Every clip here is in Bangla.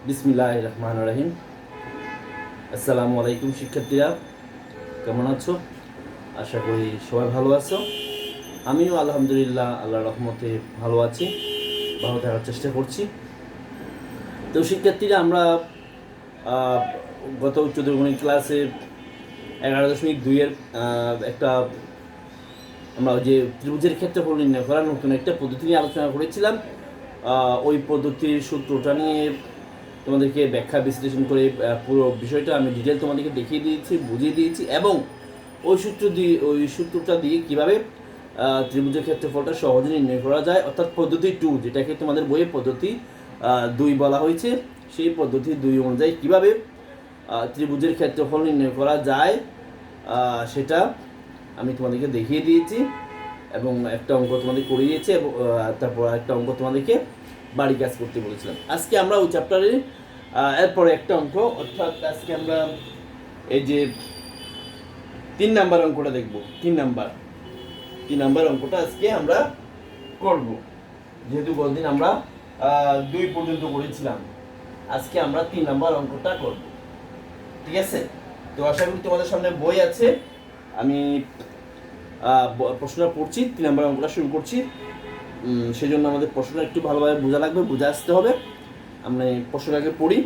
বিসমিল্লাহির রহমানির রহিম। আসসালামু আলাইকুম শিক্ষার্থীরা, কেমন আছো? আশা করি সবাই ভালো আছো। আমিও আলহামদুলিল্লাহ আল্লাহর রহমতে ভালো আছি, ভালো থাকার চেষ্টা করছি। তো শিক্ষার্থীরা, আমরা গত উচ্চতর গণিত ক্লাসে 11.2-এর একটা আমরা যে ত্রিভুজের ক্ষেত্রফল নির্ণয় করার নতুন একটা পদ্ধতি নিয়ে আলোচনা করেছিলাম। ওই পদ্ধতির সূত্রটা নিয়ে তোমাদেরকে ব্যাখ্যা বিশ্লেষণ করে পুরো বিষয়টা আমি ডিটেল তোমাদেরকে দেখিয়ে দিয়েছি, বুঝিয়ে দিয়েছি, এবং ওই সূত্রটা দিয়ে কীভাবে ত্রিভুজের ক্ষেত্রফলটা সহজে নির্ণয় করা যায়, অর্থাৎ পদ্ধতি 2, যেটাকে তোমাদের বইয়ে পদ্ধতি 2 বলা হয়েছে, সেই পদ্ধতি 2 অনুযায়ী কীভাবে ত্রিভুজের ক্ষেত্রফল নির্ণয় করা যায় সেটা আমি তোমাদেরকে দেখিয়ে দিয়েছি, এবং একটা অঙ্ক তোমাদের করিয়েছি, এবং তারপর একটা অঙ্ক তোমাদেরকে বাড়ি কাজ করতে বলেছিলাম। আজকে আমরা ওই চ্যাপ্টারের এরপরে একটা অঙ্ক, অর্থাৎ আজকে আমরা এই যে 3 নাম্বার অঙ্কটা দেখব। 3 নাম্বার অঙ্কটা আজকে আমরা করব, যেহেতু গতদিন আমরা 2 পর্যন্ত করেছিলাম। আজকে আমরা 3 নাম্বার অঙ্কটা করব, ঠিক আছে? তো আশা করি তোমাদের সামনে বই আছে। আমি প্রশ্নটা পড়ছি, 3 নাম্বার অঙ্কটা শুরু করছি। সেই জন্য আমাদের প্রশ্নটা একটু ভালোভাবে বোঝা লাগবে, বুঝে আসতে হবে। আমরা প্রশ্নটাকে পড়ি।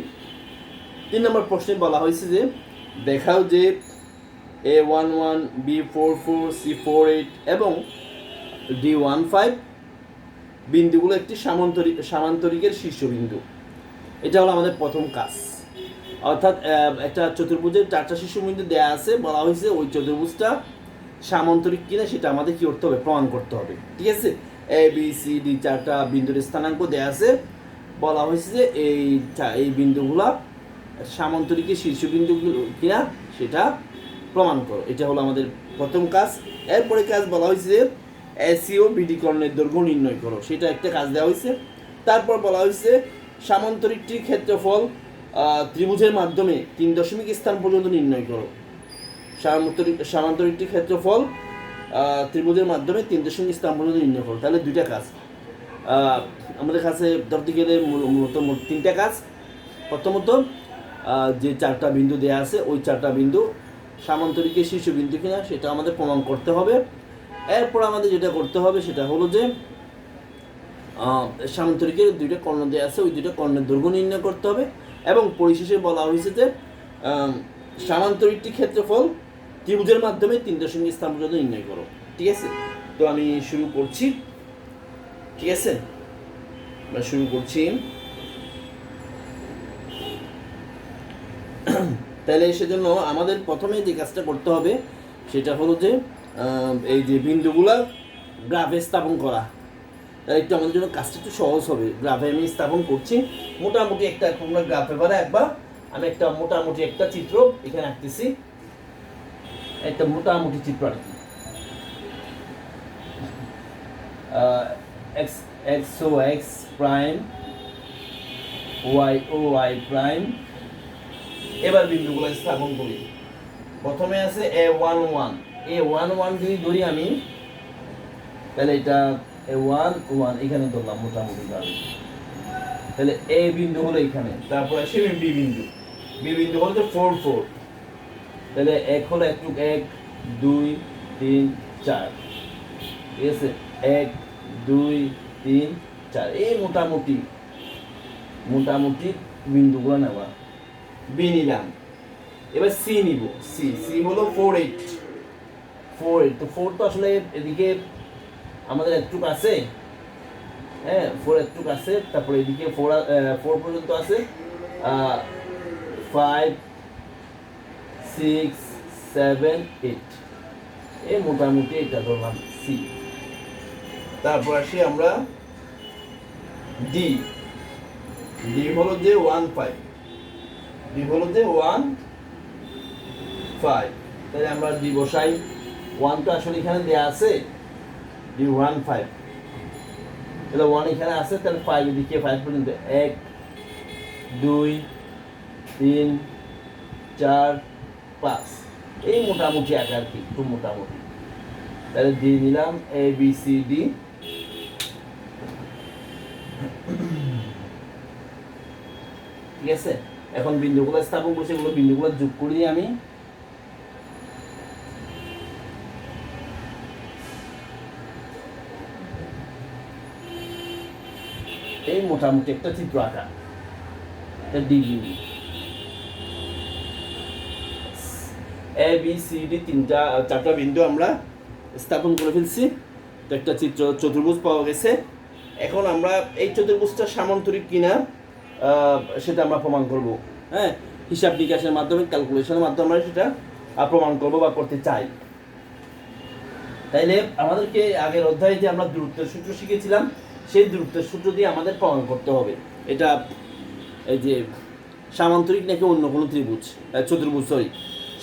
3 নম্বর প্রশ্নে বলা হয়েছে যে দেখাও যে A11, B44, C48 এবং D15 বিন্দুগুলো একটি সামান্তরিকের শীর্ষবিন্দু। এটা হলো আমাদের প্রথম কাজ। অর্থাৎ একটা চতুর্ভুজের 4টা শীর্ষবিন্দু দেয়া আছে, বলা হয়েছে ওই চতুর্ভুজটা সামান্তরিক কিনা সেটা আমাদের কি করতে হবে, প্রমাণ করতে হবে, ঠিক আছে? A B C D 4টা বিন্দুর স্থানাঙ্ক দেয়া আছে, বলা হয়েছে যে এই বিন্দুগুলা সামান্তরিকের শীর্ষবিন্দুগুলো কিনা সেটা প্রমাণ করো। এটা হলো আমাদের প্রথম কাজ। এরপরে কাজ বলা হয়েছে যে AC ও BD কর্ণের দৈর্ঘ্য নির্ণয় করো, সেটা একটা কাজ দেওয়া হয়েছে। তারপর বলা হয়েছে সামান্তরিকটির ক্ষেত্রফল ত্রিভুজের মাধ্যমে 3 দশমিক স্থান পর্যন্ত নির্ণয় করো। সামান্তরিকটির ক্ষেত্রফল ত্রিভুজের মাধ্যমে 3 দশমিক স্থান পর্যন্ত নির্ণয় করো। তাহলে 2টা কাজ আমাদের কাছে ধরতে গেলে মূলত 3টা কাজ। প্রথমত যে 4টা বিন্দু দেয়া আছে, ওই 4টা বিন্দু সামান্তরিকের শীর্ষবিন্দু কিনা সেটা আমাদের প্রমাণ করতে হবে। এরপর আমাদের যেটা করতে হবে সেটা হলো যে সামান্তরিকের 2টা কর্ণ দেওয়া আছে, ওই 2টা কর্ণের দৈর্ঘ্য নির্ণয় করতে হবে। এবং পরিশেষে বলা হয়েছে যে সামান্তরিকটি ক্ষেত্রফল ত্রিভুজের মাধ্যমে 3 দশমিক স্থান পর্যন্ত নির্ণয় করো, ঠিক আছে? তো আমি শুরু করছি, ঠিক আছে? আমরা শুরু করছি। তাহলে সেজন্য আমাদের প্রথমে যে কাজটা করতে হবে সেটা হলো যে এই যে বিন্দুগুলা গ্রাফে স্থাপন করা। তাহলে একটু আমাদের জন্য কাজটা একটু সহজ হবে। গ্রাফে আমি স্থাপন করছি, মোটামুটি একটা তোমরা গ্রাফে পারে একবার আমি একটা মোটামুটি একটা চিত্র এখানে আঁকতেছি, একটা মোটামুটি চিত্র আর কি। এক্স ও এক্স প্রাইম, ওয়াই ও ওয়াই প্রাইম। এবার বিন্দুগুলো স্থাপন করি। প্রথমে আছে A11, A11 যদি ধরি আমি, তাহলে এটা A11 এখানে ধরলাম মোটামুটি ভাবে। তাহলে A বিন্দু হলো এখানে, তারপর আসে B বিন্দু। B বিন্দু হলো 4 তাহলে 1 হলো 1 2 3 4, ঠিক আছে? 1 2 3 4, এই মোটামুটি বিন্দুগুলো নেওয়া। B নিলাম। এবার C নিব। C হলো 4 8। তো 4 তো আসলে এদিকে আমাদের একটু আছে, হ্যাঁ 4 একটু আছে। তারপরে এদিকে 4 পর্যন্ত আছে, 5 6 7 8, এই মোটামুটি এটা ধরলাম C। তারপর আসি আমরা D হলো যে 15, D হলো যে 15। তাহলে আমরা D বসাই। 1 তো আসলে এখানে দেয়া আছে, D15, তাহলে 1 এখানে আছে, তাহলে 5 এদিকে 5 পর্যন্ত 1 2 3 4 5, এই মোটামুটি আকার কি একটু মোটামুটি। তাহলে D নিলাম, ABCD। ঠিক আছে, এখন বিন্দুগুলো স্থাপন করছি, এগুলো বিন্দুগুলো যোগ করে দিই আমি। এই মোটামুটি একটা চিত্র আঁকা ডি বিন্দু, এ বি সি ডি চারটা বিন্দু আমরা স্থাপন করে ফেলছি। তো একটা চিত্র চতুর্ভুজ পাওয়া গেছে। এখন আমরা এই চতুর্ভুজটা সামান্তরিক কিনা সেটা আমরা প্রমাণ করব। হ্যাঁ, হিসাব নিকাশের মাধ্যমে, ক্যালকুলেশনের মাধ্যমে আমরা সেটা প্রমাণ করব বা করতে চাই। তাইলে আমাদেরকে আগের অধ্যায়ে যে আমরা দূরত্বের সূত্র শিখেছিলাম, সেই দূরত্বের সূত্র দিয়ে আমাদের প্রমাণ করতে হবে এটা এই যে সামান্তরিক নাকি অন্য কোনো চতুর্ভুজ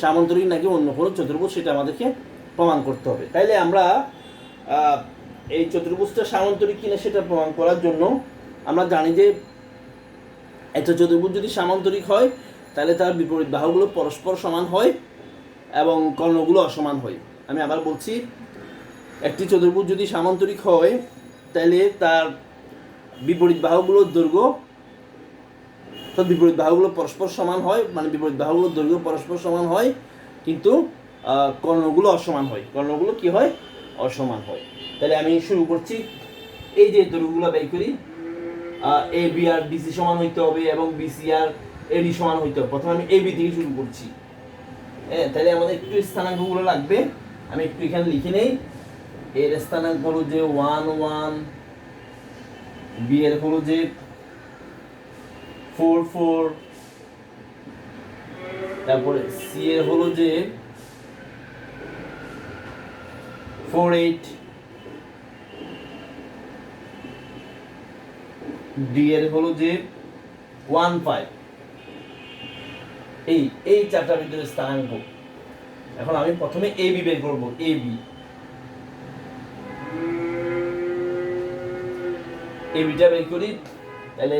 সামান্তরিক নাকি অন্য কোনো চতুর্ভুজ, সেটা আমাদেরকে প্রমাণ করতে হবে। তাইলে আমরা এই চতুর্ভুজটা সামান্তরিক কিনা সেটা প্রমাণ করার জন্য আমরা জানি যে একটা চতুর্ভুজ যদি সামান্তরিক হয় তাহলে তার বিপরীত বাহুগুলো পরস্পর সমান হয় এবং কর্ণগুলো অসমান হয়। আমি আবার বলছি, একটি চতুর্ভুজ যদি সামান্তরিক হয় তাহলে তার বিপরীত বাহুগুলোর দৈর্ঘ্য, তার বিপরীত বাহুগুলো পরস্পর সমান হয়, মানে বিপরীত বাহুগুলোর দৈর্ঘ্য পরস্পর সমান হয়, কিন্তু কর্ণগুলো অসমান হয়। কর্ণগুলো কি হয়? অসমান হয়। তাহলে আমি শুরু করছি। এই যে দৈর্ঘ্যগুলো বের করি, এ বি আর ডিসি সমান হইতে হবে এবং বিসি আর এডি সমান হইতে হবে। প্রথমে আমি এবি থেকে শুরু করছি। হ্যাঁ, তাহলে আমাদের একটু স্থানাঙ্কগুলো লাগবে, আমি একটু এখানে লিখে নেই। এর স্থানাঙ্ক হলো যে 1 1, বি এর হলো যে 4 4, তারপরে সি এর হলো যে 4 8, ডি এর হলো যে 1 5। এই চারটা বিন্দুর স্থানাঙ্ক। এখন আমি প্রথমে এ বি বের করব। এ বি, বিটা বের করি। তাহলে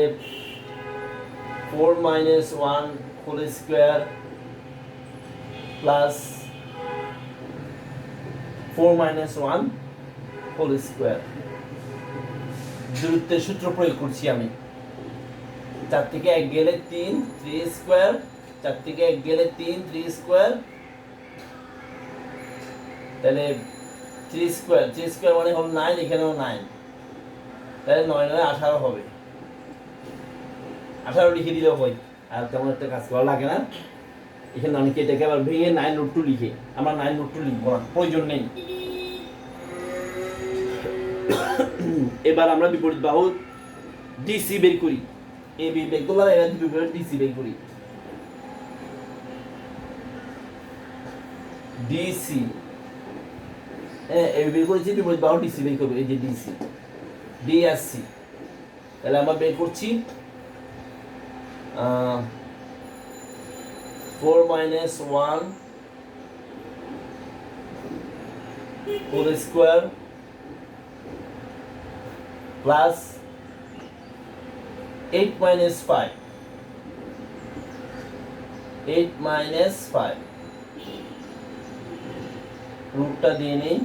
4 - 1 whole square plus 4 - 1 whole square. দূরত্বের সূত্র প্রয়োগ করছি আমি। 4 থেকে 1 গেলে 3, 3 স্কয়ার। 4 থেকে 1 গেলে 3, 3 স্কয়ার। তাহলে 3 স্কয়ার মানে হলো 9, এখানেও 9। তাহলে 9 9 18 হবে। 18 লিখে দিলেও হয়, আর তেমন একটা কাজ করা লাগে না। এখানে অনেকে এটাকে আবার ভেঙে 9√2 লিখে, আমরা 9√2 লিখবো না, প্রয়োজন নেই। এবার আমরা বিপরীত বাহু ডিসি বের করি। এ বি বের করলাম, এবার বিপরীত ডিসি বের করি। ডিসি, হ্যাঁ, এ বের করেছি, বিপরীত বাহু ডিসি বের করবো। এই যে ডিসি, ডি আর সি। তাহলে আমরা বের করছি 4 - 1 হোল স্কয়ার প্লাস 8 - 5, 8 - 5 রুটটা দিয়ে নেই।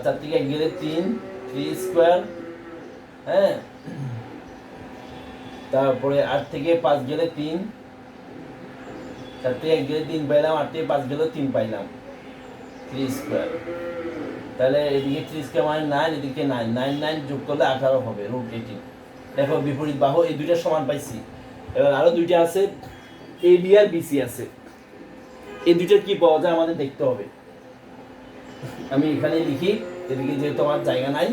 4 থেকে 1 গেলে 3, 3 স্কয়ার। হ্যাঁ, তারপরে 8 থেকে 5 গেলে 3, 4 থেকে 1 গেলে 3 পাইলাম, 8 থেকে 5 গেলে 3 পাইলাম, 3 স্কয়ার। তাহলে এদিকে 3 স্কয়ার মানে 9, এদিকে 9 9 9 যোগ করলে 18 হবে, √18। দেখো বিপরীত বাহু এই দুইটা সমান পাইছি। এবার আরো দুইটা আছে, এ বি আর বিসি আছে। এই দুইটার কি পাওয়া যায় আমাদের দেখতে হবে। আমি এখানে লিখি, এদিকে যেহেতু আমার জায়গা নাই,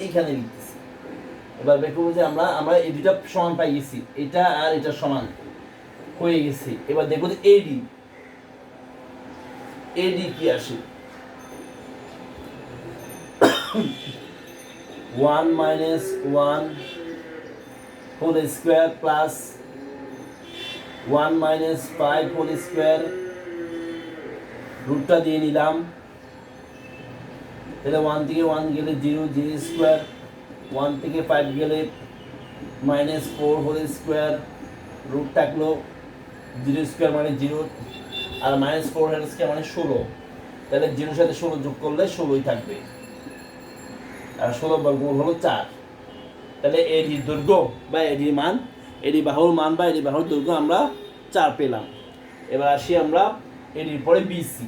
এইখানে লিখতেছি। এবার দেখো যে আমরা এই দুইটা সমান পাই গেছি, এটা আর এটা সমান হয়ে গেছে। এবার দেখো যে এডি কি আসে। 1 - 1 whole square plus 1 - 5 whole square. রুটটা দিয়ে নিলাম। তাহলে 1 থেকে 1 গেলে 0, 0 স্কয়ার। 1 থেকে 5 গেলে -4 হোল স্কয়ার। রুট থাকলো 0 স্কয়ার মানে 0, আর -4 হোল স্কয়ার মানে 16। তাহলে 0 সাথে 16 যোগ করলে 16ই থাকবে, আর 16 বর্গমূল হলো 4। তাহলে এডির দৈর্ঘ্য বা এডির মান, এডি বাহুর মান বা এডি বাহুর দৈর্ঘ্য আমরা 4 পেলাম। এবার আসি আমরা এডির পরে বিসি।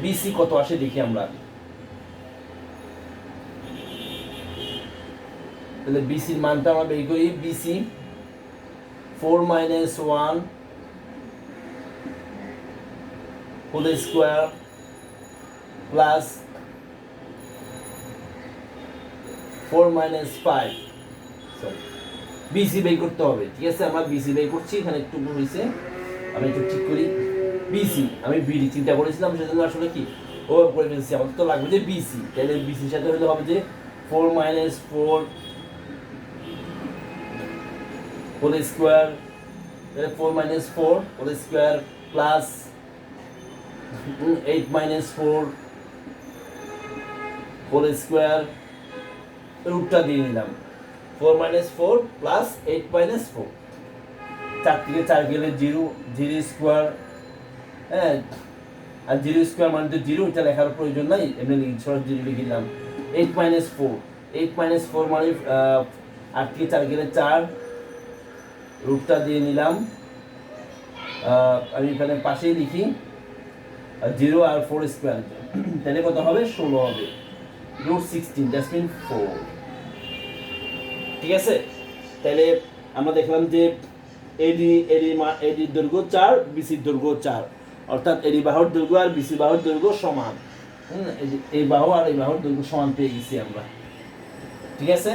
বিসি কত আসে দেখি আমরা। তাহলে বিসির মানটা আমরা বের করি। BC 4 - 1 whole square plus 4 - 5, sorry BC বের করতে হবে। ঠিক আছে, আমরা বিসি বের করছি। এখানে একটু ভুল হয়েছে, আমি একটু ঠিক করি। বিসি আমি বিডি চিন্তা করেছিলাম, সেজন্য আসলে কি ও করে ফেলছি। আমাদের তো লাগবে যে বিসি, তাহলে বিসির সাথে হলে হবে যে 4 - 4 হোল স্কোয়ার, তাহলে 4 - 4 whole square plus 8 - 4 whole square, রুটটা দিয়ে নিলাম। 4 - 4 প্লাস 8 - 4, 4 থেকে 4 গেলে 0, 0 স্কোয়ার। হ্যাঁ, আর 0 স্কোয়ার মানে তো 0, এটা লেখার প্রয়োজন নাই, এমনি সরাসরি 0 লিখে দিলাম। 8 - 4, 8 - 4 মানে 8 থেকে 4 গেলে 4, রুটটা দিয়ে নিলাম। আমি এখানে পাশেই লিখি 0 আর 4 স্কোয়ার, তাহলে কত হবে? 16 হবে। Root 16, that's mean 4। ঠিক আছে, তাহলে আমরা দেখলাম যে এডির দৈর্ঘ্য 4, বিসির দৈর্ঘ্য 4, অর্থাৎ এডি বাহুর দৈর্ঘ্য আর বিসি বাহুর দৈর্ঘ্য সমান। এই বাহু আর এই বাহুর দৈর্ঘ্য সমান পেয়ে গেছি আমরা। ঠিক আছে,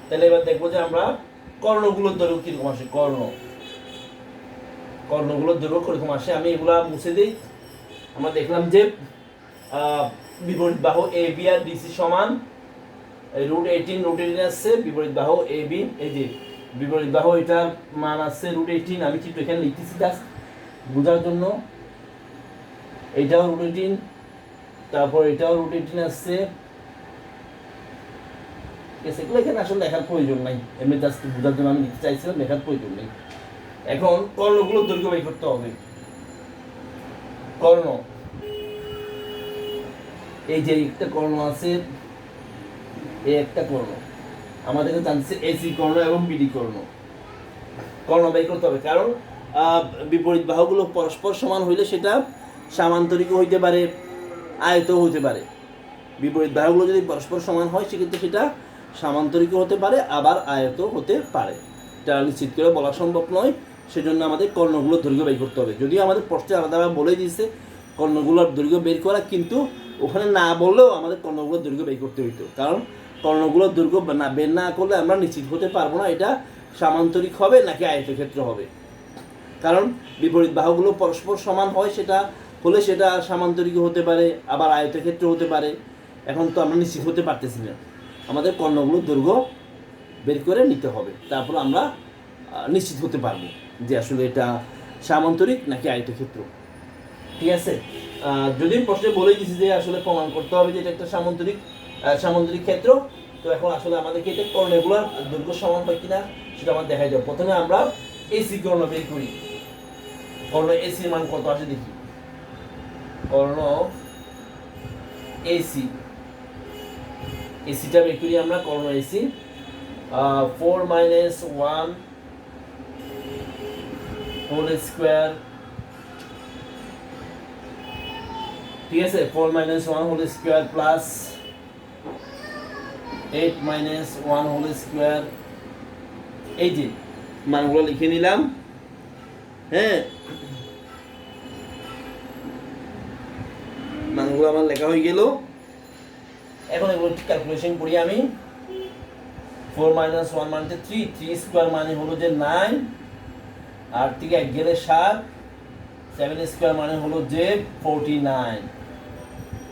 তাহলে এবার দেখবো যে আমরা কর্ণগুলোর দৈর্ঘ্য কিরকম আসে। কর্ণগুলোর দৈর্ঘ্য কিরকম আসে, আমি এগুলা মুছে দিই। আমরা দেখলাম যে বিপরীত বাহু এ বি আর ডিসি সমান রুট 18 আসছে। বিপরীত বাহু এ বি, এই যে বিপরীত বাহু এটার মান আসছে রুট 18। আমি কিন্তু এখানে লিখতেছি জাস্ট বোঝার জন্য। এটাও রুট 18, তারপর এটাও রুট 18 আসছে। সেগুলো এখানে আসলে লেখার প্রয়োজন নাই, এমনি জাস্ট বোঝার জন্য আমি লিখতে চাইছিলাম, লেখার প্রয়োজন নেই। এখন কর্ণগুলোর দৈর্ঘ্য বের করতে হবে। কর্ণ, এই যে একটা কর্ণ আছে, এই একটা কর্ণ আমাদেরকে জানছে এসি কর্ণ এবং বিডি কর্ণ। কর্ণ বের করতে হবে, কারণ বিপরীত বাহুগুলো পরস্পর সমান হইলে সেটা সামান্তরিক হইতে পারে, আয়তও হতে পারে। বিপরীত বাহুগুলো যদি পরস্পর সমান হয় সেক্ষেত্রে সেটা সামান্তরিক হতে পারে, আবার আয়ত হতে পারে। এটা নিশ্চিত করে বলা সম্ভব নয়, সেজন্য আমাদের কর্ণগুলোর দৈর্ঘ্য বের করতে হবে। যদিও আমাদের প্রশ্নে আলাদাভাবে বলে দিয়েছে কর্ণগুলোর দৈর্ঘ্য বের করা, কিন্তু ওখানে না বললেও আমাদের কর্ণগুলোর দৈর্ঘ্য বের করতে হইতো। কারণ কর্ণগুলোর দৈর্ঘ্য বের না করলে আমরা নিশ্চিত হতে পারবো না এটা সামান্তরিক হবে নাকি আয়তক্ষেত্র হবে। কারণ বিপরীত বাহুগুলো পরস্পর সমান হয়, সেটা হলে সেটা সামান্তরিক হতে পারে, আবার আয়তক্ষেত্র হতে পারে। এখন তো আমরা নিশ্চিত হতে পারতেছি না, আমাদের কর্ণগুলোর দৈর্ঘ্য বের করে নিতে হবে, তারপর আমরা নিশ্চিত হতে পারবো যে আসলে এটা সামান্তরিক নাকি আয়তক্ষেত্র। ঠিক আছে, যদি প্রশ্নে বলে দিছি যে আসলে প্রমাণ করতে হবে যে এটা একটা সামান্তরিক ক্ষেত্র, তো এখন আসলে আমাদেরকে এটা কর্ণগুলোর দৈর্ঘ্য সমান হয় কিনা সেটা আমার দেখাই যাবে। প্রথমে আমরা এসি কর্ণ বের করি। কর্ণ এসির মান কত আসে দেখি। কর্ণ এসি, এসিটা বের করি আমরা। কর্ণ এসি 4 - 1 হোল স্কোয়ার, ঠিক আছে, 4 - 1 whole square plus 8 - 1 whole square. এই যে মানগুলো লিখে নিলাম। হ্যাঁ, মানগুলো আমার লেখা হয়ে গেল। এখন এগুলো ক্যালকুলেশন করি আমি। 4 - 1 মানে 3, 3 স্কোয়ার মানে হলো যে 9, আর থেকে 1 গেলে 7, 7 স্কোয়ার মানে হলো যে 49,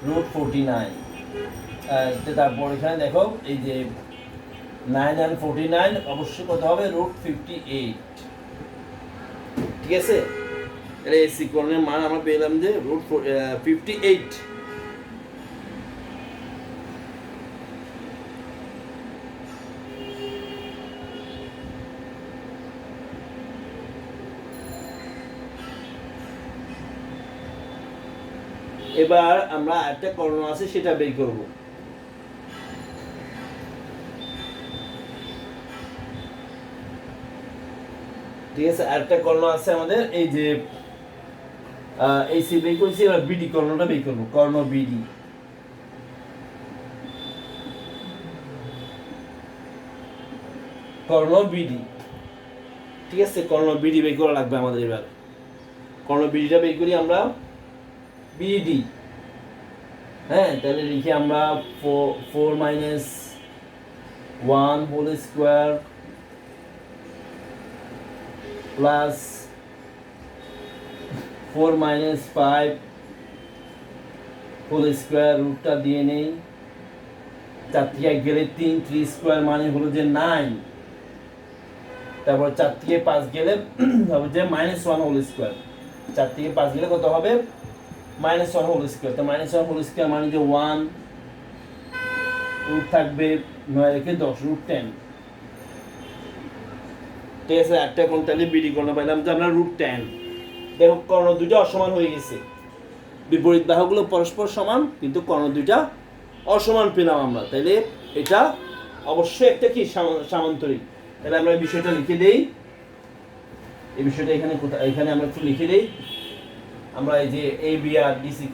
রুট 49। তারপর এখানে দেখো এই যে 9 and 49 অবশ্যই কত হবে? রুট 58। ঠিক আছে, তাহলে এসি কর্ণের মান আমরা পেলাম যে রুট 58। এবার আমরা একটা কর্ণ আছে সেটা বের করব। ঠিক আছে, আরেকটা কর্ণ আছে আমাদের, এই যে এই সি বের করেছি, এবার বিডি কর্ণটা বের করবো, কর্ণ বিডি। কর্ণ বিডি, ঠিক আছে, কর্ণ বিডি বের করা লাগবে আমাদের। এবার কর্ণ বিডিটা বের করি আমরা, বিডি। হ্যাঁ, তাহলে লিখি আমরা 4 minus 1 whole square plus 4 minus 5 whole square, রুটটা দিয়ে নেই, 4 থেকে গেলে 3, 3 স্কোয়ার মানে হলো যে 9, তারপর 4 থেকে 5 গেলে হবে যে -1 হোল স্কোয়ার, 4 থেকে 5 গেলে কত হবে, -1 হোল স্কোয়ার। তো -1 হোল স্কোয়ার মানে যে 1, রুট থাকবে 9 রেখে 10, রুট 10। ঠিক আছে, একটা কোণ তাহলে বিডি কর্ণ পাইলাম যে আমরা রুট 10। দেখো কর্ণ দুইটা অসমান হয়ে গেছে, বিপরীত বাহুগুলো পরস্পর সমান কিন্তু কর্ণ দুইটা অসমান পেলাম আমরা, তাইলে এটা অবশ্যই একটা কি সামান্তরিক। তাহলে আমরা এই বিষয়টা লিখে দেই, এই বিষয়টা এখানে এখানে আমরা একটু লিখে দেই। আমরা এই যে এ বি আর ডিসি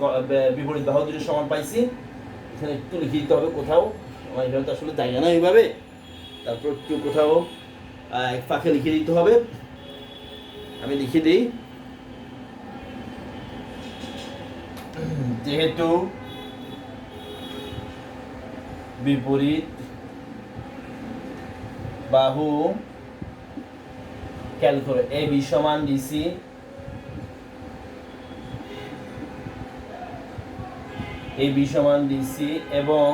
বিপরীত বাহু দুটো সমান পাইছি, এখানে একটু লিখে দিতে হবে কোথাও, আমার এখানে তো আসলে জায়গা না এইভাবে, তারপর একটু কোথাও এক ফাঁকে লিখে দিতে হবে। আমি লিখে দিই, যেহেতু বিপরীত বাহু, খেয়াল করে, এ বি সমান ডিসি, এ বি সমান ডিসি, এবং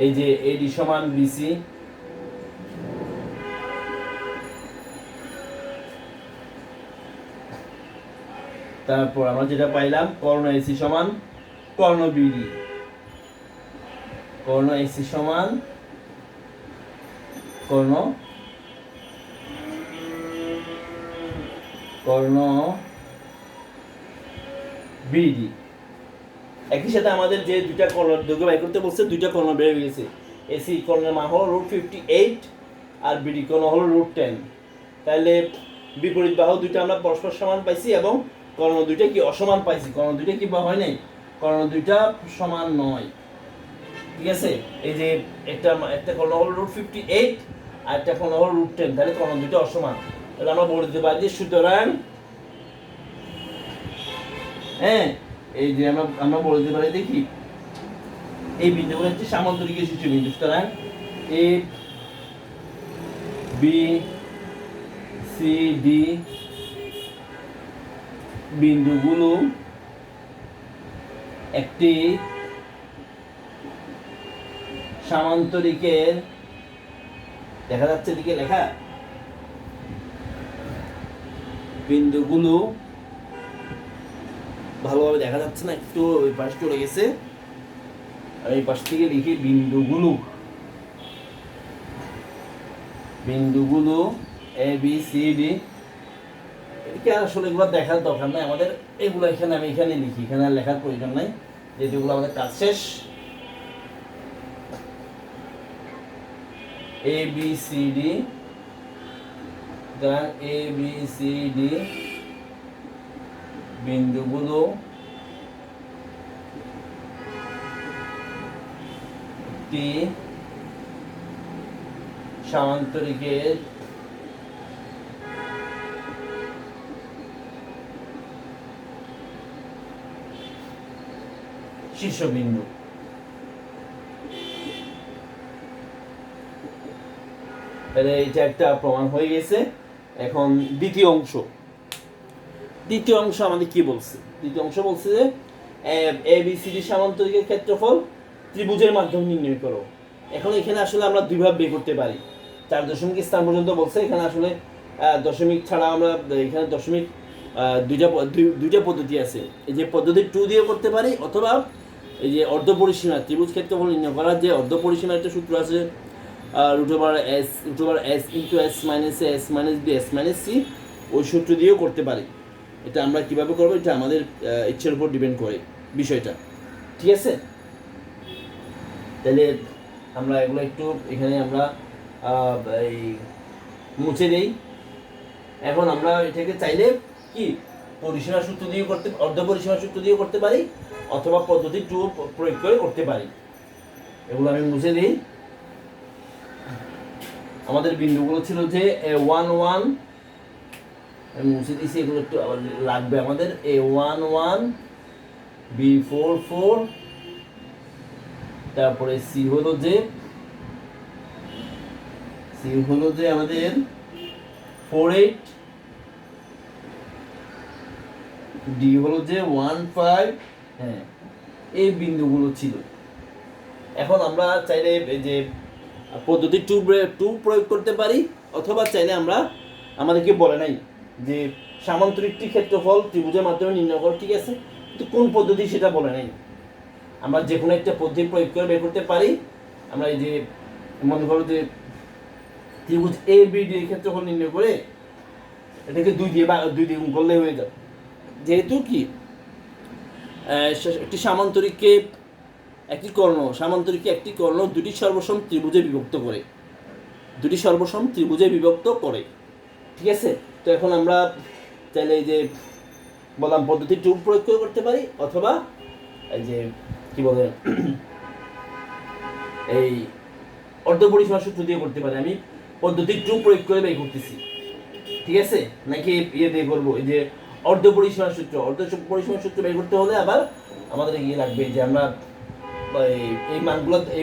এই যে এডি সমান বিসি, তারপর আমরা যেটা পাইলাম কর্ণ এসি সমান কর্ণ বিডি, কর্ণ এসি সমান কর্ণ বিডি। একই সাথে আমাদের যে দুইটা কর্ণ দৈর্ঘ্য বাই করতে বলছে, দুইটা কর্ণ বের হয়ে গেছে। এসি কর্ণের মান হলো √58 আর বিডি কর্ণ হলো √10। তাহলে বিপরীত বাহু দুইটা আমরা পরস্পর সমান পাইছি এবং কর্ণ দুইটা কি অসমান পাইছি। কর্ণ দুইটা কি বা হয় নাই, কর্ণ দুইটা সমান নয়। ঠিক আছে, এই যে একটা কর্ণ হলো √58 আর একটা কর্ণ হলো √10, তাহলে কর্ণ দুইটা অসমান। তাহলে আমরা বলে দিতে পারি যে সুতরাং, হ্যাঁ, এই যে আমরা বলে দিতে পারি, দেখি এই বিন্দুগুলো হচ্ছে সামান্তরিক শীর্ষবিন্দু। সুতরাং এ বি সি ডি বিন্দুগুলো একটি সামান্তরিকের, দেখা যাচ্ছে দিকে লেখা, বিন্দুগুলো ভালোভাবে দেখা যাচ্ছে না, একটু ওই পাশ চলে গেছে, আমি এই পাশ থেকে লিখি বিন্দুগুলো এ বি সি ডি। এদিকে আসলে এগুলো দেখার দরকার নাই আমাদের, এগুলো এখানে আমি এখানে লিখি, এখানে আর লেখার প্রয়োজন নাই, যেগুলো আমাদের কাজ শেষ। A B C D, A B C D বিন্দুগুলো একটি সামান্তরিকের শীর্ষবিন্দু। তাহলে এটা একটা প্রমাণ হয়ে গেছে। এখন দ্বিতীয় অংশ আমাদের কি বলছে? দ্বিতীয় অংশ বলছে যে এ বি সি ডি সামান্তরিকের ক্ষেত্রফল ত্রিভুজের মাধ্যমে নির্ণয় করো। এখন এখানে আসলে আমরা দুইভাবে বের করতে পারি। 4 দশমিক স্থান পর্যন্ত বলছে, এখানে আসলে দশমিক ছাড়া আমরা এখানে দশমিক দুইটা পদ্ধতি আছে। এই যে পদ্ধতি 2 দিয়ে করতে পারি, অথবা এই যে অর্ধপরিসীমা ত্রিভুজ ক্ষেত্রফল নির্ণয় করার যে অর্ধপরিসীমার একটা সূত্র আছে, √s into s minus a s minus b s minus c, ওই সূত্র দিয়েও করতে পারি। এটা আমরা কিভাবে করবো, এটা আমাদের ইচ্ছের উপর ডিপেন্ড করে বিষয়টা। ঠিক আছে, তাহলে আমরা এগুলো একটু এখানে আমরা এই মুছে দেই। এখন আমরা এটাকে চাইলে কি পরিসীমা সূত্র দিয়ে করতে, অর্ধ পরিসীমা সূত্র দিয়ে করতে পারি, অথবা পদ্ধতি 2 প্রয়োগ করে করতে পারি। এগুলো আমি মুছে দিই। আমাদের বিন্দুগুলো ছিল যে A11, আমি মুছে দিয়েছি, এগুলো একটু আবার লাগবে আমাদের। A11, B44, তারপরে C হলো যে আমাদের 48, D হলো যে 15, হ্যাঁ এই বিন্দুগুলো ছিল। এখন আমরা চাইলে এই যে পদ্ধতি 2 প্রয়োগ করতে পারি, অথবা চাইলে আমরা, আমাদেরকে বলে নাই যে সামান্তরিকটি ক্ষেত্রফল ত্রিভুজের মাধ্যমে নির্ণয় করো, ঠিক আছে, কিন্তু কোন পদ্ধতি সেটা বলে নাই। আমরা যে কোনো একটা পদ্ধতি প্রয়োগ করে বের করতে পারি। আমরা এই যে মনে করো যে ত্রিভুজ এ বি ডি এর ক্ষেত্রফল নির্ণয় করে এটাকে 2 দিয়ে গুণ করলে হয়ে যাবে। যেহেতু কি একটি সামান্তরিককে একটি কর্ণ দুটি সর্বসম ত্রিভুজে বিভক্ত করে, ঠিক আছে। তো এখন আমরা চাইলে এই যে বললাম পদ্ধতি 2 প্রয়োগ করে করতে পারি, অথবা এই যে কি বলে এই অর্ধ পরিসীমা সূত্র দিয়ে করতে পারি। আমি পদ্ধতি 2 প্রয়োগ করে বের করতেছি, ঠিক আছে, নাকি দিয়ে করবো এই যে অর্ধ পরিসীমা সূত্র বের করতে হলে আবার আমাদের লাগবে যে আমরা এই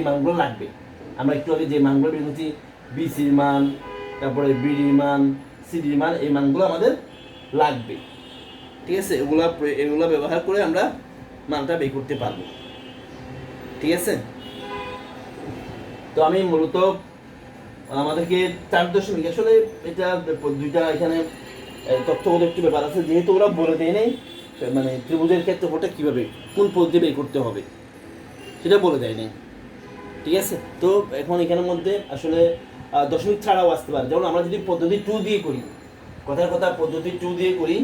মানগুলো লাগবে। আমরা একটু আগে যে মানগুলো বের করছি, বিসির মান, তারপরে বিডির মান, সিডির মান, এই মানগুলো আমাদের লাগবে, ঠিক আছে। এগুলা ব্যবহার করে আমরা মানটা বের করতে পারবো, ঠিক আছে। তো আমি মূলত আমাদেরকে 4 আসলে এটা 2টা এখানে তথ্যগত একটু ব্যাপার আছে, যেহেতু ওরা বলে দেয় নেই মানে ত্রিভুজের ক্ষেত্রফলটা কিভাবে কোন পদ্ধতি বের করতে হবে সেটা বলে দেয় নেই, ঠিক আছে। তো এখন এখানের মধ্যে আসলে দশমিক ছাড়াও আসতে পারে। যেমন আমরা যদি পদ্ধতি 2 দিয়ে করি, কথার কথা পদ্ধতি 2 দিয়ে করি,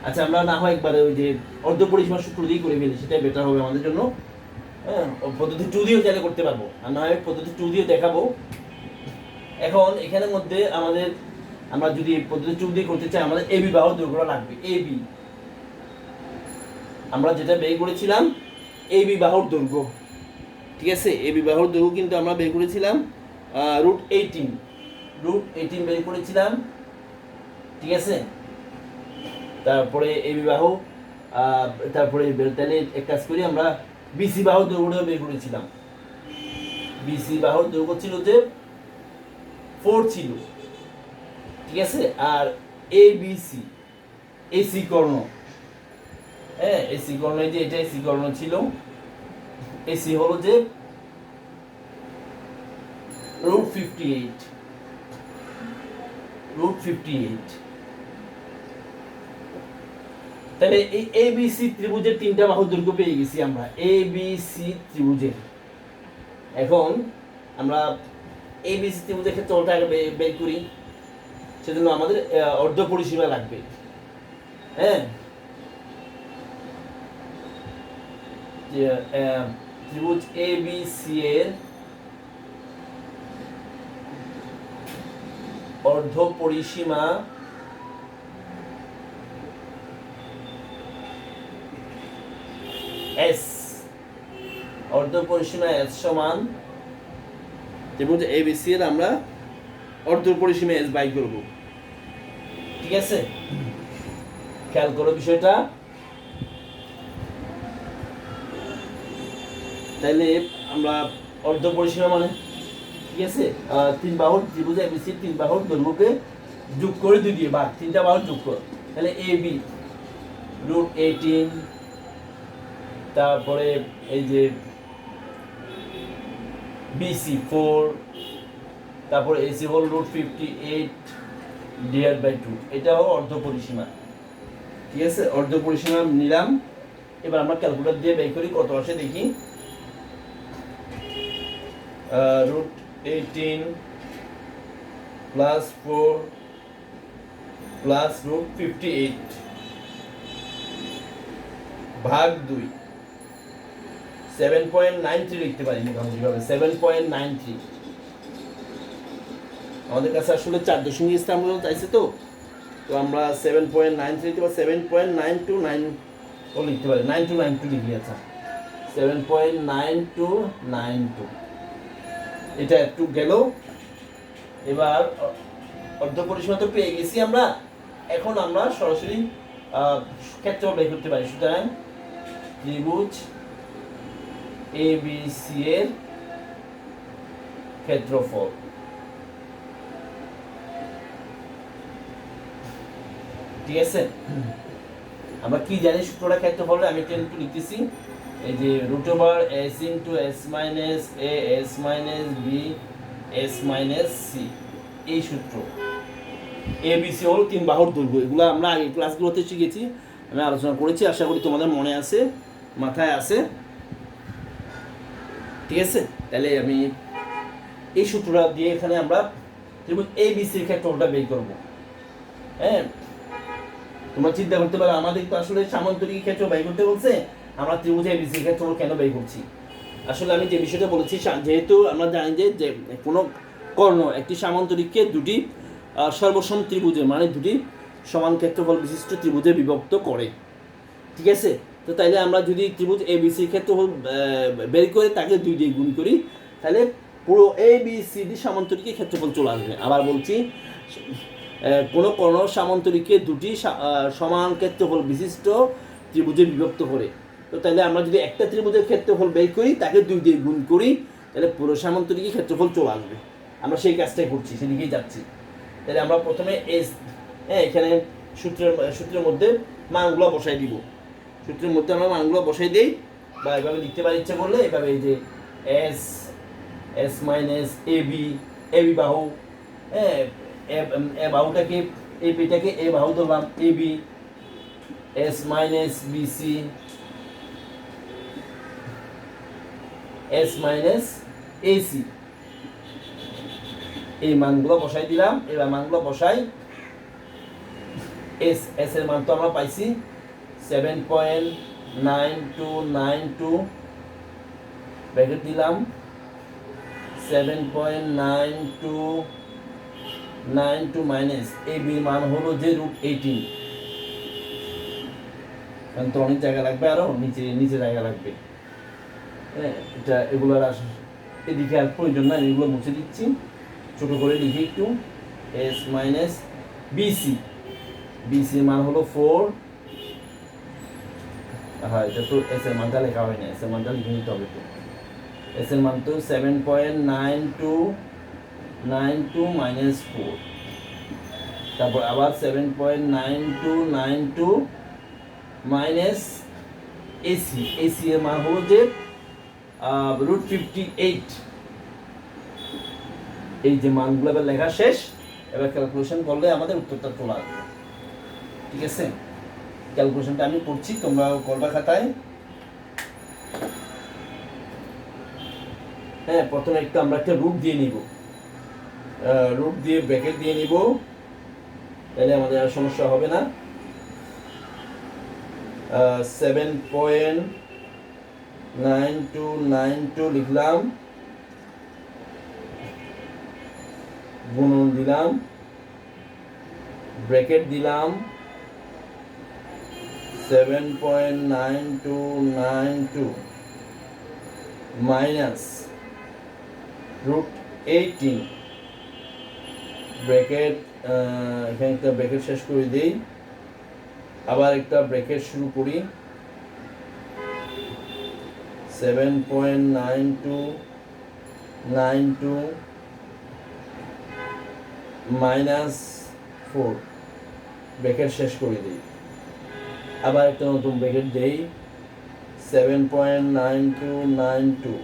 আচ্ছা আমরা না হয় একবারে ওই যে অর্ধ পরিসীমা সূত্র দিয়ে করে ফেলি, সেটাই বেটার হবে আমাদের জন্য। হ্যাঁ, পদ্ধতি 2 দিয়েও চাইলে করতে পারবো, আর না হয় পদ্ধতি 2 দিয়ে দেখাবো। এখন এখানের মধ্যে আমরা যদি পদ্ধতি 2 দিয়ে করতে চাই, আমাদের এবি বাহুর দৈর্ঘ্য লাগবে। এবি আমরা যেটা বের করেছিলাম এবি বাহুর দৈর্ঘ্য, ঠিক আছে। এবি বাহুর দৈর্ঘ্য কিন্তু আমরা বের করেছিলাম √18 বের করেছিলাম, ঠিক আছে। তারপরে এবি বাহু, তারপরে তাহলে এক কাজ করি, আমরা বিসি বাহুর দৈর্ঘ্য বের করেছিলাম। বিসি বাহুর দৈর্ঘ্য ছিল যে 4 ছিল, ঠিক আছে। আর এবিসি এসি কর্ণ, হ্যাঁ এসি কর্ণ, এই যে এটা এসি কর্ণ ছিল, এসি হলো যে √58। তাহলে এই এবিসি ত্রিভুজের 3টা বাহুর দৈর্ঘ্য পেয়ে গেছি আমরা, এবিসি ত্রিভুজের। এখন আমরা এবিসি ত্রিভুজের ক্ষেত্রফলটা আগে বের করি, সেজন্য আমাদের অর্ধ পরিসীমা লাগবে, হ্যাঁ। ত্রিভুজ এবিসি এর অর্ধ পরিসীমা এস, অর্ধ পরিসীমা এস সমান ত্রিভুজ এবিসি এর আমরা অর্ধ পরিসীমা এস বাই করব, ঠিক আছে। খেয়াল করো বিষয়টা। তাইলে আমরা অর্ধ পরিসীমা মানে, ঠিক আছে, 3 বাহুর ত্রিভুজ এবিসি 3 বাহুর দৈর্ঘ্যকে যোগ করে 2 দিয়ে ভাগ, 3টা বাহুর যোগ কর, তাহলে এবি √18, তারপরে এই যে বিসি 4, তারপরে এসি হল √58/2, এটাও অর্ধ পরিসীমা, ঠিক আছে। অর্ধ পরিসীমা নিলাম। এবার আমরা ক্যালকুলেটর দিয়ে বের করি কত আসে দেখি। √18 + 4 + √58 ভাগ 2 7.93 লিখতে পারি মোটামুটিভাবে 7.93। আমাদের কাছে আসলে 4 দশমিক স্থান পর্যন্ত চাইছে, তো আমরা 7.93 লিখতে পারি, 7.929 ও লিখতে পারি, 9292 লিখি। আচ্ছা 7.9292 এটা একটু গেল। এবার অর্ধ পরিসীমা তো পেয়ে গেছি আমরা, এখন আমরা সরাসরি ক্ষেত্রফল বের করতে পারি। সুতরাং ত্রিভুজ ABC এর ক্ষেত্রফল, ঠিক আছে। আমরা কি জানি সূত্রটা ক্ষেত্রফল, আমি একটু লিখতেছি। এই যে √s * s - a s - b s - c, এই সূত্র। ABC হলো 3 বাহুর দৈর্ঘ্য। এগুলো আমরা আগে ক্লাসগুলোতে শিখেছি, আমি আলোচনা করেছি, আশা করি তোমাদের মনে আছে, মাথায় আছে, ঠিক আছে। তাহলে আমি এই সূত্রটা দিয়ে এখানে আমরা ত্রিভুজ ABC এর ক্ষেত্রফলটা বের করব। হ্যাঁ, তোমরা চিন্তা করতে পারো আমাদের তো আসলে সামান্তরিক ক্ষেত্র বের করতে বলছে, আমরা ত্রিভুজ ABC এর ক্ষেত্রফল কেন বের করছি? আসলে আমি যে বিষয়টা বলেছি, যেহেতু আমরা জানি যে কোনো কর্ণ একটি সামান্তরিককে দুটি সর্বসম ত্রিভুজে, মানে দুটি সমান ক্ষেত্রফল বিশিষ্ট ত্রিভুজে বিভক্ত করে, ঠিক আছে। তো তাইলে আমরা যদি ত্রিভুজ ABC ক্ষেত্রফল বের করে তাকে 2 দিয়ে গুণ করি, তাহলে পুরো ABCD সামান্তরিকের ক্ষেত্রফল চলে আসবে। আবার বলছি, কোনো কর্ণ সামান্তরিককে দুটি সমান ক্ষেত্রফল বিশিষ্ট ত্রিভুজে বিভক্ত করে। তো তাহলে আমরা যদি একটা ত্রিভুজের ক্ষেত্রফল বের করি, তাকে 2 দিয়ে গুণ করি, তাহলে পুরো সামান্তরিকের ক্ষেত্রফল চলে আসবে। আমরা সেই কাজটাই করছি, সেদিকেই যাচ্ছি। তাহলে আমরা প্রথমে এখানে সূত্রের মধ্যে মানগুলো বসাই দিব। সূত্রের মধ্যে আমরা মানগুলো বসাই দিই, বা এভাবে লিখতে পারি ইচ্ছা করলে, এভাবে এই যে s - ab বাহু, বাহুটাকে ABটাকে a বাহু ধরলাম, AB s - BC s - AC, এই মানগুলো বসাই দিলাম। এবার মানগুলো বসাই, s এর মান তো আমরা পাইছি 7.9292, ব্র্যাকেট দিলাম 7.9292 মাইনাস AB এর মান হলো যে √18, কারণ তো অনেক জায়গা লাগবে, আরো নিচে জায়গা লাগবে। হ্যাঁ, এটা এগুলোর এদিকে আর প্রয়োজন না, এগুলো মুছে দিচ্ছি, ছোট করে লিখি একটু। s - BC, BC এর মান হলো 4। হ্যাঁ, এটা তো s এর মানটা লেখা হয় না, s এর মানটা লিখে নিতে হবে। তো s এর মান তো 7.9292 মাইনাস 4, তারপর আবার 7.9292 মাইনাস AC এর মান হলো যে √58। এই যে মানগুলো এবার লেখা শেষ, এবার ক্যালকুলেশন করলে আমাদের উত্তরটা চলে আসবে, ঠিক আছে। ক্যালকুলেশনটা আমি করছি, তোমরা করবা খাতায়। হ্যাঁ, প্রথমে আমরা একটা রুট দিয়ে নিব, রুট দিয়ে ব্র্যাকেট দিয়ে নিব, তাহলে আমাদের আর সমস্যা হবে না। 7.9292 লিখলাম, গুণন দিলাম, ব্র্যাকেট দিলাম, 7.9292 মাইনাস √18, ব্র্যাকেট, এখানে একটা ব্র্যাকেট শেষ করে দিই, আবার একটা ব্র্যাকেট শুরু করি, 7.9292 মাইনাস 4, ব্র্যাকেট শেষ করে দিই, আবার একটা নতুন ব্র্যাকেট দেই, 7.9292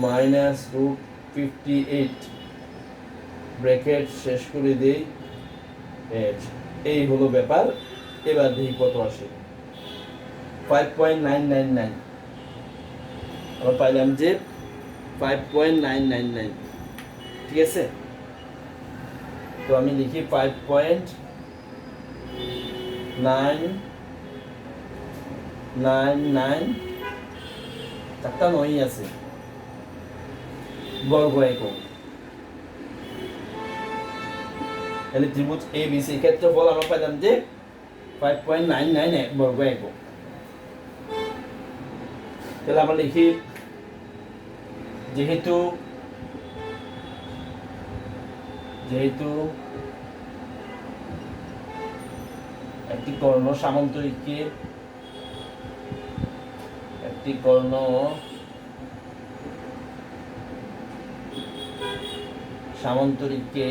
মাইনাস √58, ব্র্যাকেট শেষ করে দিই। এই হলো ব্যাপার। এবার দেখি কত আসে, 5.999, আমরা পাইলাম যে 5.999, ঠিক আছে। তো আমি লিখি 5.999 4টা 9ই আছে, বর্গ একক। তাহলে ত্রিভুজ ABC ক্ষেত্রফল আমরা পাইলাম যে 5.99 বর্গ একক। তাহলে আমরা লিখি যেহেতু একটি কর্ণ সামান্তরিককে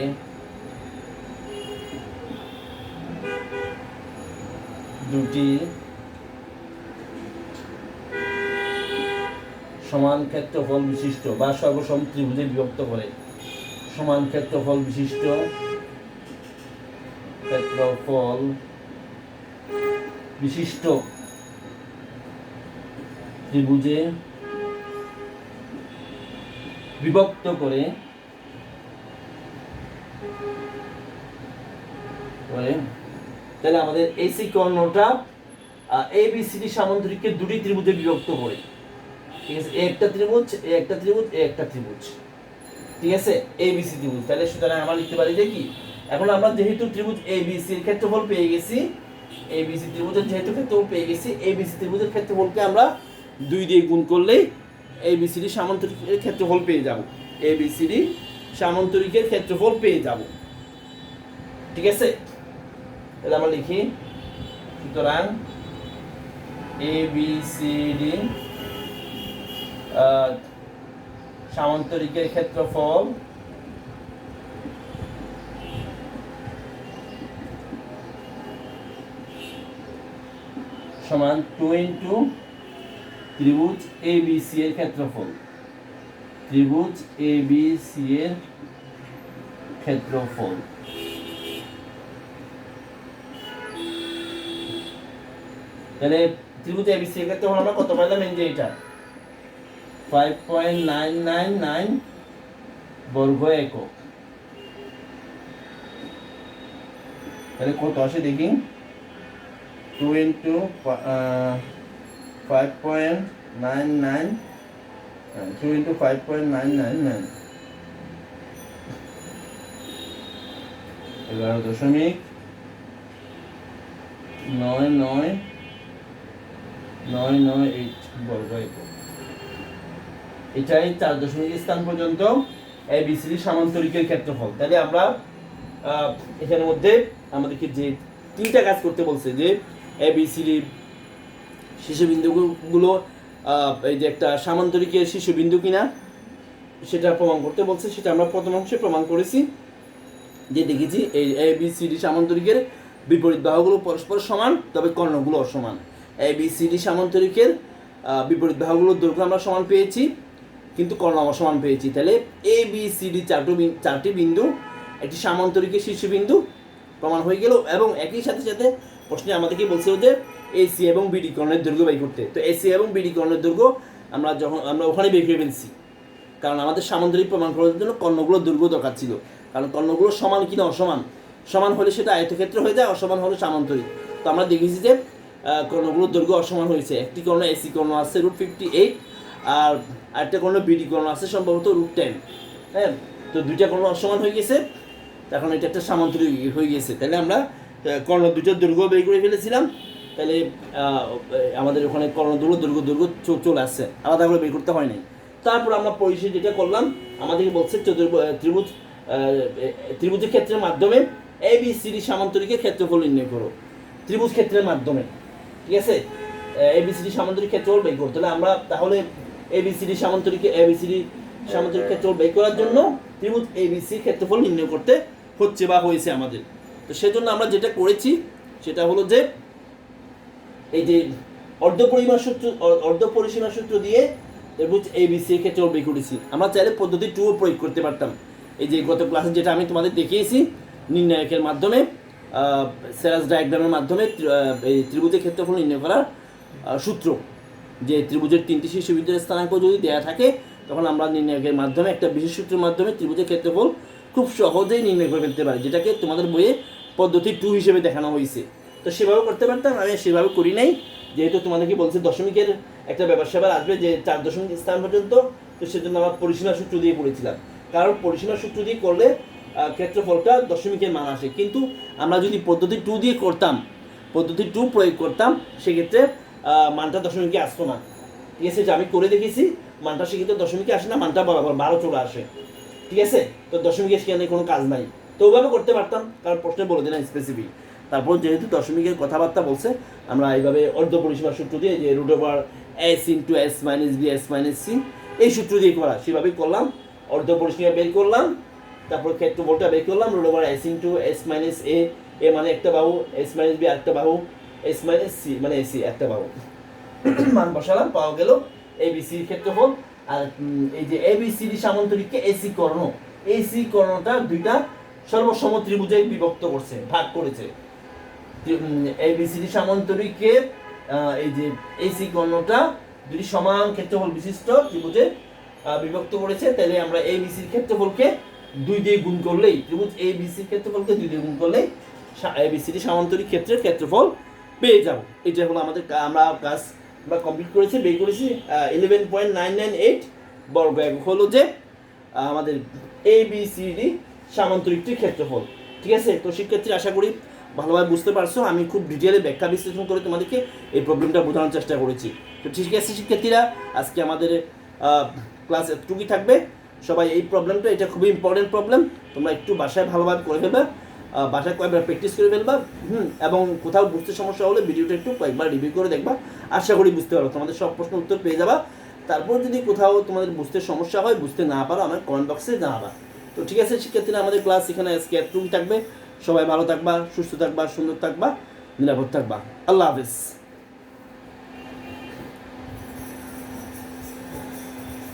দুটি সমান ক্ষেত্রফল বিশিষ্ট বা সর্বসম ত্রিভুজে বিভক্ত করে, সমান ক্ষেত্রফল বিশিষ্ট ত্রিভুজে বিভক্ত করে তাহলে আমাদের এসি কর্ণটা ABCD সামান্তরিককে দুটি ত্রিভুজে বিভক্ত করে। ঠিক আছে, একটা ত্রিভুজ, একটা ত্রিভুজ, একটা ত্রিভুজ। ঠিক আছে, ABC ত্রিভুজ। তাহলে সুতরাং আমরা লিখতে পারি যে কি, এখন আমরা যেহেতু ত্রিভুজ ABC এর ক্ষেত্রফল পেয়ে গেছি, ABC ত্রিভুজের যেহেতু ক্ষেত্রফল পেয়ে গেছি, ABC ত্রিভুজের ক্ষেত্রফলকে আমরা 2 দিয়ে গুণ করলেই ABCD সামান্তরিকের ক্ষেত্রফল পেয়ে যাব। ABCD সামান্তরিকের ক্ষেত্রফল পেয়ে যাব। ঠিক আছে, তাহলে আমরা লিখি সুতরাং ABCD সামান্তরিকের ক্ষেত্রফল সমান 2 ইনটু ত্রিভুজ ABC এর ক্ষেত্রফল, ত্রিভুজ ABC এর ক্ষেত্রফল। তাহলে ত্রিভুজ ABC এর ক্ষেত্রফল আমরা কত পাইলাম, এই যে এটা 5.999 বর্গ একক। তাহলে কত আসে দেখি, 2 ইনটু 5.999 2 ইনটু 5.999 11.9998 বর্গ একক। এটাই 4 দশমিক স্থান পর্যন্ত ABCD সামান্তরিকের ক্ষেত্রফল। তাহলে আমরা এখানের মধ্যে আমাদেরকে যে 3টা কাজ করতে বলছে, যে ABCD শীর্ষবিন্দুগুলো এই যে একটা সামান্তরিকের শীর্ষবিন্দু কিনা সেটা প্রমাণ করতে বলছে। সেটা আমরা প্রথম অংশে প্রমাণ করেছি, যে দেখেছি এই ABCD সামান্তরিকের বিপরীত বাহুগুলো পরস্পর সমান, তবে কর্ণগুলো অসমান। ABCD সামান্তরিকের বিপরীত বাহুগুলোর দৈর্ঘ্য আমরা সমান পেয়েছি, কিন্তু কর্ণ অসমান পেয়েছি। তাহলে ABCD 4টি বিন্দু একটি সামান্তরিকের শীর্ষবিন্দু প্রমাণ হয়ে গেল। এবং একই সাথে সাথে প্রশ্নে আমাদেরকে বলছিল যে AC এবং BD কর্ণের দৈর্ঘ্য বের করতে। তো AC এবং BD কর্ণের দৈর্ঘ্য আমরা ওখানে বের করে ফেলছি, কারণ আমাদের সামান্তরিক প্রমাণ করার জন্য কর্ণগুলোর দৈর্ঘ্য দরকার ছিল। কারণ কর্ণগুলো সমান কিনা অসমান, সমান হলে সেটা আয়তক্ষেত্র হয়ে যায়, অসমান হলে সামান্তরিক। তো আমরা দেখেছি যে কর্ণগুলোর দৈর্ঘ্য অসমান হয়েছে। একটি কর্ণ AC কর্ণ আছে √58, আর আরেকটা কর্ণ BD কর্ণ আছে সম্ভবত √10। হ্যাঁ, তো দুইটা কর্ণ অসমান হয়ে গেছে, এখন এটা একটা সামান্তরিক হয়ে গেছে। তাহলে আমরা কর্ণ দুটোর দৈর্ঘ্য বের করে ফেলেছিলাম। তাহলে আমাদের ওখানে কর্ণ দৈর্ঘ্য চলে আসছে, আলাদা করে বের করতে হয় নাই। তারপর আমরা পরিশেষে যেটা করলাম, আমাদেরকে বলছে ত্রিভুজের ক্ষেত্রের মাধ্যমে ABCD সামান্তরিকের ক্ষেত্রফল নির্ণয় করো, ত্রিভুজ ক্ষেত্রের মাধ্যমে। ঠিক আছে, ABCD সামান্তরিক ক্ষেত্রফল বের করতে হলে আমরা তাহলে ABCD সামান্তরিক ক্ষেত্রফল বের করার জন্য ত্রিভুজ ABC ক্ষেত্রফল নির্ণয় করতে হচ্ছে বা হয়েছে আমাদের। তো সেজন্য আমরা যেটা করেছি সেটা হলো যে এই যে অর্ধপরিসীমা সূত্র দিয়ে ত্রিভুজ ABC এর ক্ষেত্রফল বের করেছি। আমরা চাইলে পদ্ধতি 2 প্রয়োগ করতে পারতাম। এই যে গত ক্লাসে যেটা আমি তোমাদের দেখিয়েছি, নির্ণায়কের মাধ্যমে, সেরাস ডায়াগ্রামের মাধ্যমে এই ত্রিভুজের ক্ষেত্রফল নির্ণয় করার সূত্র, যে ত্রিভুজের 3টি শীর্ষবিন্দুর স্থানাঙ্ক যদি দেওয়া থাকে, তখন আমরা নির্ণায়কের মাধ্যমে একটা বিশেষ সূত্রের মাধ্যমে ত্রিভুজের ক্ষেত্রফল খুব সহজেই নির্ণয় করে ফেলতে পারি, যেটাকে তোমাদের বইয়ে পদ্ধতি 2 হিসেবে দেখানো হয়েছে। তো সেভাবে করতে পারতাম, আমি সেভাবে করি নাই, যেহেতু তোমাদেরকে বলছে দশমিকের একটা ব্যাপার স্যাপার আসবে যে 4 দশমিক স্থান পর্যন্ত, তো সেজন্য আমরা পরিসীমা সূত্র দিয়ে পড়েছিলাম, কারণ পরিসীমা সূত্র দিয়ে করলে ক্ষেত্রফলটা দশমিকের মান আসে। কিন্তু আমরা যদি পদ্ধতি 2 দিয়ে করতাম, পদ্ধতি 2 প্রয়োগ করতাম, সেক্ষেত্রে মানটা দশমিকে আসতো না। ঠিক আছে, যে আমি করে দেখেছি, মানটা সেক্ষেত্রে দশমিকে আসে না, মানটা বরাবর 12 চলে আসে। ঠিক আছে, তো দশমিকের সেখানে কোনো কাজ নাই। তো ওইভাবে করতে পারতাম, কারণ প্রশ্নে বলে দিন স্পেসিফিক। তারপর যেহেতু দশমিকের কথাবার্তা বলছে, আমরা এইভাবে অর্ধ পরিসীমার সূত্র দিয়ে, যে root over S into S minus B S minus C, এই সূত্র দিয়ে করা, সেভাবেই করলাম। অর্ধ পরিসীমা বের করলাম, তারপর ক্ষেত্রফলটা বের করলাম, root over S into S minus A, A মানে একটা বাহু, এস মাইনাস বি আরেকটা বাহু, এস মাইনাস সি মানে এসি একটা বাহু। মান বসালাম, পাওয়া গেল এবিসির ক্ষেত্রফল। আর এই যে এবিসিডি সামান্তরিককে এসি কর্ণ, এসি কর্ণটা দুইটা সর্বসম ত্রিভুজে বিভক্ত করছে, ভাগ করেছে। এবিসিডি সামান্তরিককে এই যে এসি কর্ণটা দুটি সমান ক্ষেত্রফল বিশিষ্ট ত্রিভুজে বিভক্ত করেছে। তাহলে আমরা এবিসির ক্ষেত্রফলকে 2 দিয়ে গুণ করলেই, ত্রিভুজ এবিসির ক্ষেত্রফলকে 2 দিয়ে গুণ করলেই এবিসিডি সামান্তরিক ক্ষেত্রের ক্ষেত্রফল পেয়ে যাব। এটা হলো আমাদের আমরা কাজ আমরা কমপ্লিট করেছি, বের করেছি 11.998 বর্গ একক হলো যে আমাদের এবিসিডি সামান্তরিকটির ক্ষেত্রফল। ঠিক আছে, তো শিক্ষার্থী আশা করি ভালোভাবে বুঝতে পারছো। আমি খুব ডিটেলে ব্যাখ্যা বিশ্লেষণ করে তোমাদেরকে এই প্রবলেমটা বোঝানোর চেষ্টা করেছি। তো ঠিক আছে শিক্ষার্থীরা, আজকে আমাদের ক্লাস এতটুকুই থাকবে। সবাই এই প্রবলেমটা, এটা খুবই ইম্পর্টেন্ট প্রবলেম, তোমরা একটু বাসায় ভালোভাবে করে ফেলবে, বাসায় কয়েকবার প্র্যাকটিস করে ফেলবা, এবং কোথাও বুঝতে সমস্যা হলে ভিডিওটা একটু কয়েকবার রিভিউ করে দেখবা, আশা করি বুঝতে পারো, তোমাদের সব প্রশ্ন উত্তর পেয়ে যাবা। তারপর যদি কোথাও তোমাদের বুঝতে সমস্যা হয়, বুঝতে না পারো, আমার কমেন্ট বক্সে জানাবা। তো ঠিক আছে শিক্ষার্থীরা, আমাদের ক্লাস এখানে আজকে এতটুকুই থাকবে। সবাই ভালো থাকবা, সুস্থ থাকবা, সুন্দর থাকবা, নিরাপদ থাকবা। আল্লাহ হাফেজ।